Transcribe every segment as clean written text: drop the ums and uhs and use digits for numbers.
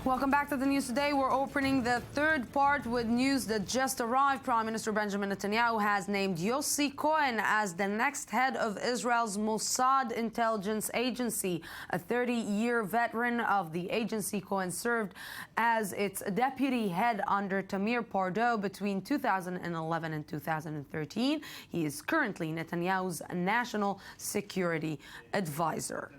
Welcome back to the news today. We're opening the third part with news that just arrived. Prime Minister Benjamin Netanyahu has named Yossi Cohen as the next head of Israel's Mossad intelligence agency. A 30-year veteran of the agency, Cohen served as its deputy head under Tamir Pardo between 2011 and 2013. He is currently Netanyahu's national security advisor.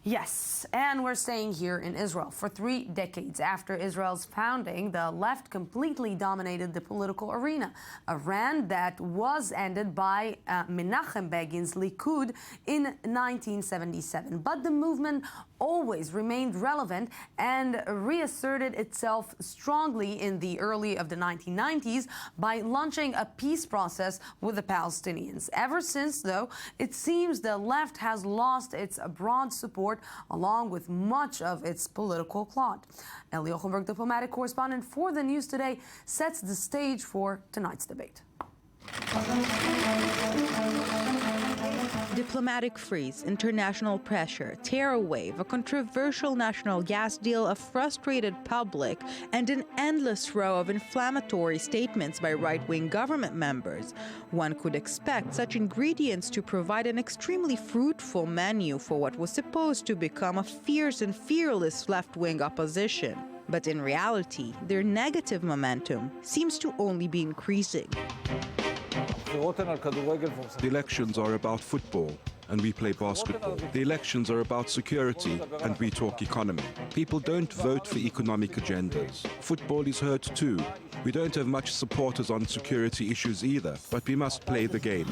Yes, and we're staying here in Israel. For 3 decades after Israel's founding, the left completely dominated the political arena, a reign that was ended by Menachem Begin's Likud in 1977. But the movement always remained relevant and reasserted itself strongly in the early of the 1990s by launching a peace process with the Palestinians. Ever since, though, it seems the left has lost its broad support along with much of its political clout. Eli Ochenberg, diplomatic correspondent for the News Today, sets the stage for tonight's debate. Diplomatic freeze, international pressure, terror wave, a controversial national gas deal, a frustrated public, and an endless row of inflammatory statements by right-wing government members. One could expect such ingredients to provide an extremely fruitful menu for what was supposed to become a fierce and fearless left-wing opposition. But in reality, their negative momentum seems to only be increasing. The elections are about football, and we play basketball. The elections are about security, and we talk economy. People don't vote for economic agendas. Football is hurt too. We don't have much supporters on security issues either, but we must play the game.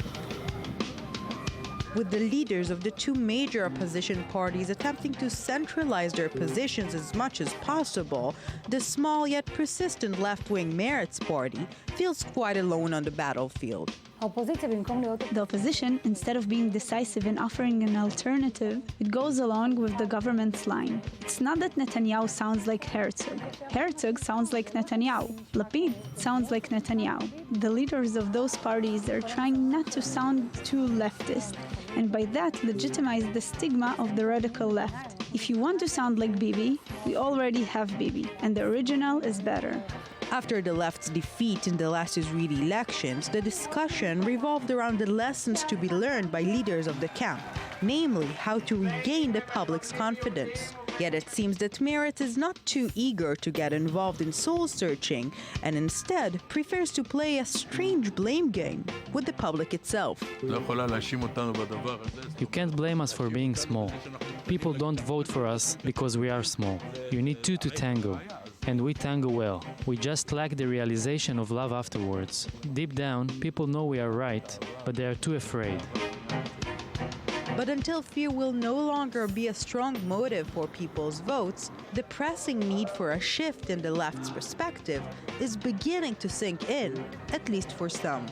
With the leaders of the 2 major opposition parties attempting to centralize their positions as much as possible, the small yet persistent left-wing Meretz party feels quite alone on the battlefield. The opposition, instead of being decisive in offering an alternative, it goes along with the government's line. It's not that Netanyahu sounds like Herzog. Herzog sounds like Netanyahu. Lapid sounds like Netanyahu. The leaders of those parties are trying not to sound too leftist, and by that legitimize the stigma of the radical left. If you want to sound like Bibi, we already have Bibi, and the original is better. After the left's defeat in the last Israeli elections, the discussion revolved around the lessons to be learned by leaders of the camp, namely how to regain the public's confidence. Yet it seems that Meretz is not too eager to get involved in soul-searching and instead prefers to play a strange blame game with the public itself. You can't blame us for being small. People don't vote for us because we are small. You need 2 to tango. And we tango well. We just lack the realization of love afterwards. Deep down, people know we are right, but they are too afraid. But until fear will no longer be a strong motive for people's votes, the pressing need for a shift in the left's perspective is beginning to sink in, at least for some.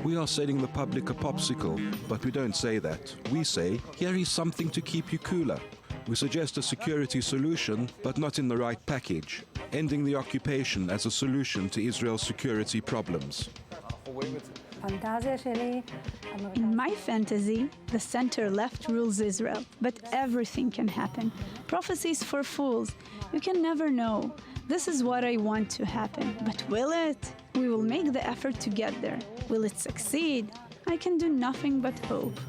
We are selling the public a popsicle, but we don't say that. We say, here is something to keep you cooler. We suggest a security solution, but not in the right package, ending the occupation as a solution to Israel's security problems. In my fantasy, the center-left rules Israel, but everything can happen. Prophecies for fools. You can never know. This is what I want to happen, but will it? We will make the effort to get there. Will it succeed? I can do nothing but hope.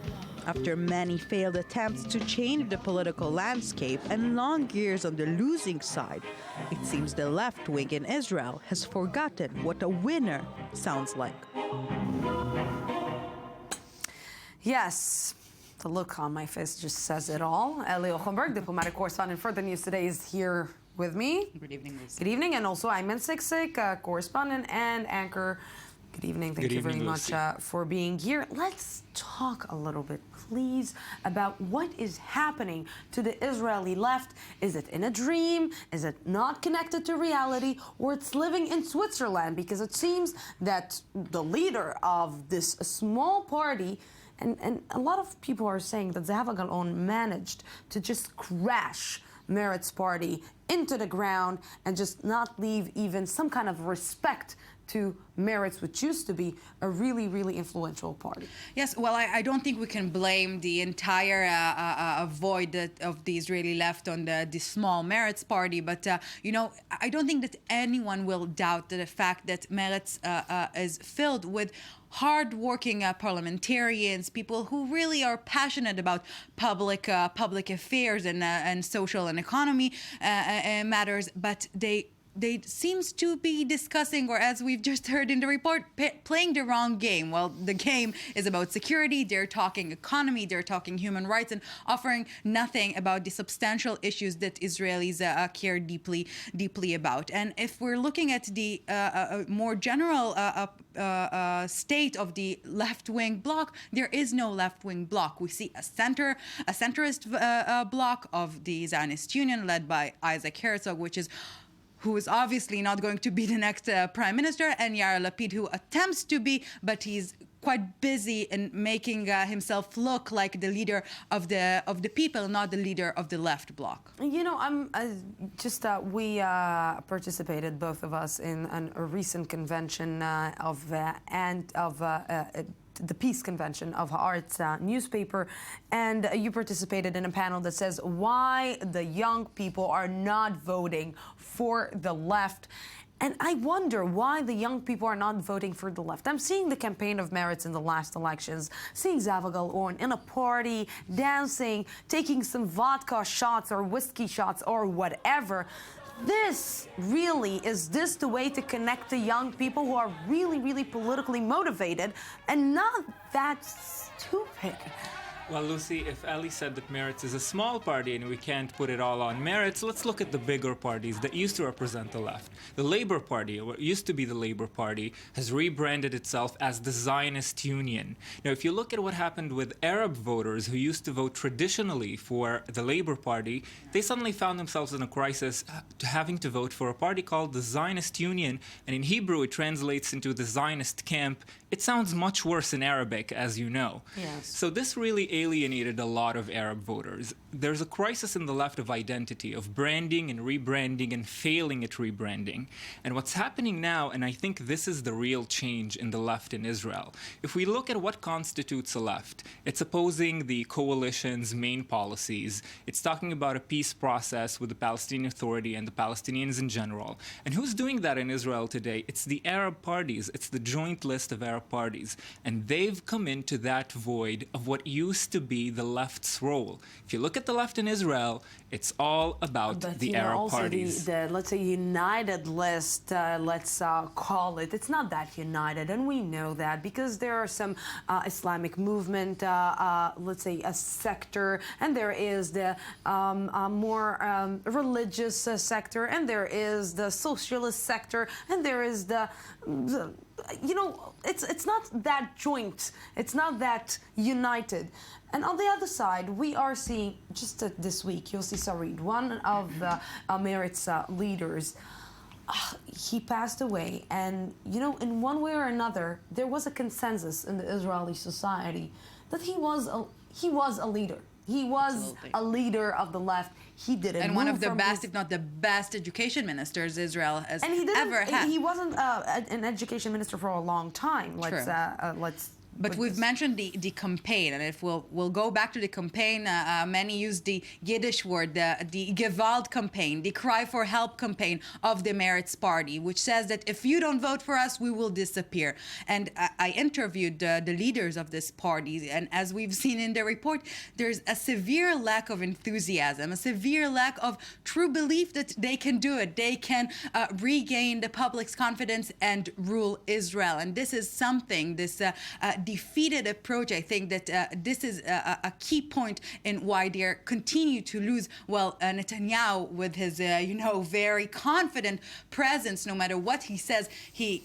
After many failed attempts to change the political landscape and long years on the losing side, it seems the left wing in Israel has forgotten what a winner sounds like. Yes, the look on my face just says it all. Eli Ochenberg, diplomatic correspondent for the News Today, is here with me. Good evening, Lucy. Good evening, and also Ayman Siksik, correspondent and anchor. Good evening. Thank you very much for being here. Let's talk a little bit, please, about what is happening to the Israeli left. Is it in a dream? Is it not connected to reality? Or it's living in Switzerland? Because it seems that the leader of this small party, and a lot of people are saying that Zehava Galon managed to just crash Meretz party into the ground and just not leave even some kind of respect to Meretz, which used to be a really, really influential party. Yes, well, I don't think we can blame the entire void of the Israeli left on the small Meretz party, but, you know, I don't think that anyone will doubt the fact that Meretz is filled with hard-working parliamentarians, people who really are passionate about public affairs and social and economy matters, but they seems to be discussing, or as we've just heard in the report, playing the wrong game. Well, the game is about security, they're talking economy, they're talking human rights, and offering nothing about the substantial issues that Israelis care deeply about. And if we're looking at the more general state of the left-wing bloc, there is no left-wing bloc. We see a centrist bloc of the Zionist Union led by Isaac Herzog, who is obviously not going to be the next prime minister, and Yair Lapid, who attempts to be, but he's quite busy in making himself look like the leader of the people, not the leader of the left bloc. You know, we participated, both of us, in a recent convention of the Peace Convention of Haaretz newspaper, and you participated in a panel that says why the young people are not voting for the left. And I wonder why the young people are not voting for the left. I'm seeing the campaign of Meretz in the last elections, seeing Zava Gal'orn in a party, dancing, taking some vodka shots or whiskey shots or whatever. Is this the way to connect to young people who are really, really politically motivated and not that stupid? Well, Lucy, if Ali said that Meretz is a small party and we can't put it all on Meretz, let's look at the bigger parties that used to represent the left. The Labour Party, what used to be the Labour Party, has rebranded itself as the Zionist Union. Now, if you look at what happened with Arab voters who used to vote traditionally for the Labour Party, they suddenly found themselves in a crisis having to vote for a party called the Zionist Union, and in Hebrew it translates into the Zionist camp. It sounds much worse in Arabic, as you know. Yes. So this really alienated a lot of Arab voters. There's a crisis in the left of identity, of branding and rebranding and failing at rebranding. And what's happening now, and I think this is the real change in the left in Israel, if we look at what constitutes a left, it's opposing the coalition's main policies. It's talking about a peace process with the Palestinian Authority and the Palestinians in general. And who's doing that in Israel today? It's the Arab parties. It's the joint list of Arab parties. And they've come into that void of what used to be the left's role. If you look at the left in Israel, it's all about the Arab parties. The let's say united list, let's call it, it's not that united, and we know that because there are some Islamic movement, let's say a sector, and there is the more religious sector, and there is the socialist sector, and there is the you know, it's not that joint, it's not that united. And on the other side, we are seeing, just this week, Yossi Sarid, one of the Meretz leaders, he passed away. And, you know, in one way or another, there was a consensus in the Israeli society that he was a leader. He was Absolutely. a leader of the left. He didn't. And one of the best, if not the best, education ministers Israel has ever had. He wasn't an education minister for a long time. Let's. But we've mentioned the campaign, and if we'll go back to the campaign, many use the Yiddish word, the Gewalt campaign, the cry for help campaign of the Meretz party, which says that if you don't vote for us, we will disappear. And I interviewed the leaders of this party, and as we've seen in the report, there's a severe lack of enthusiasm, a severe lack of true belief that they can do it. They can regain the public's confidence and rule Israel. And this is something, this defeated approach, I think that this is a key point in why they continue to lose. Well, Netanyahu, with his, very confident presence, no matter what he says, he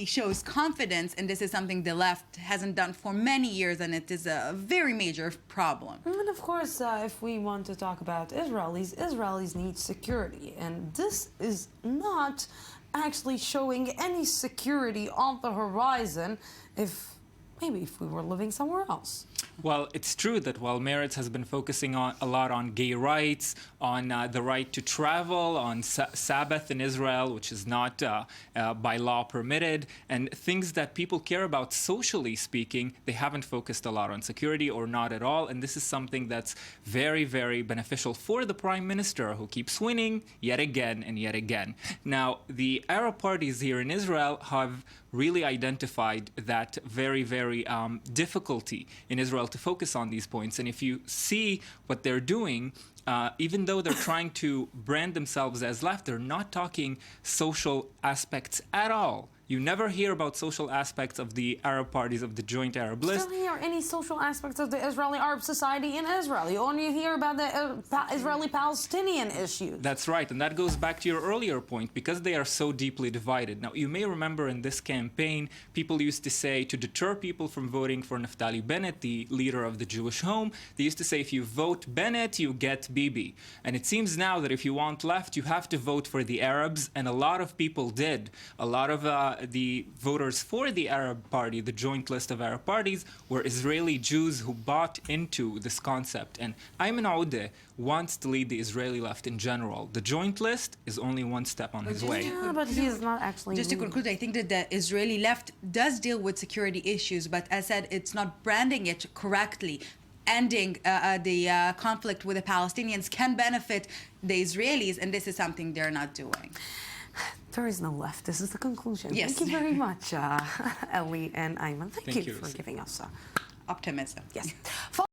shows confidence, and this is something the left hasn't done for many years, and it is a very major problem. And of course, if we want to talk about Israelis need security, and this is not actually showing any security on the horizon. If maybe if we were living somewhere else. Well, it's true that while Meretz has been focusing a lot on gay rights, on the right to travel, on Sabbath in Israel, which is not by law permitted, and things that people care about socially speaking, they haven't focused a lot on security or not at all. And this is something that's very, very beneficial for the Prime Minister, who keeps winning yet again and yet again. Now, the Arab parties here in Israel have really identified that very, very difficulty in Israel to focus on these points. And if you see what they're doing, even though they're trying to brand themselves as left, they're not talking social aspects at all. You never hear about social aspects of the Arab parties, of the Joint Arab List. You don't hear any social aspects of the Israeli Arab society in Israel. You only hear about the Israeli-Palestinian issues. That's right, and that goes back to your earlier point, because they are so deeply divided. Now, you may remember in this campaign, people used to say, to deter people from voting for Naftali Bennett, the leader of the Jewish Home, they used to say, if you vote Bennett, you get Bibi. And it seems now that if you want left, you have to vote for the Arabs, and a lot of people did. A lot of the voters for the Arab Party, the joint list of Arab parties, were Israeli Jews who bought into this concept. And Ayman Aoudeh wants to lead the Israeli left in general. The joint list is only one step on his way. Yeah, but he's not actually... Just to conclude, I think that the Israeli left does deal with security issues, but as said, it's not branding it correctly. Ending the conflict with the Palestinians can benefit the Israelis, and this is something they're not doing. There is no left. This is the conclusion. Yes. Thank you very much, Ellie and Ayman. Thank you for giving us optimism. Yes.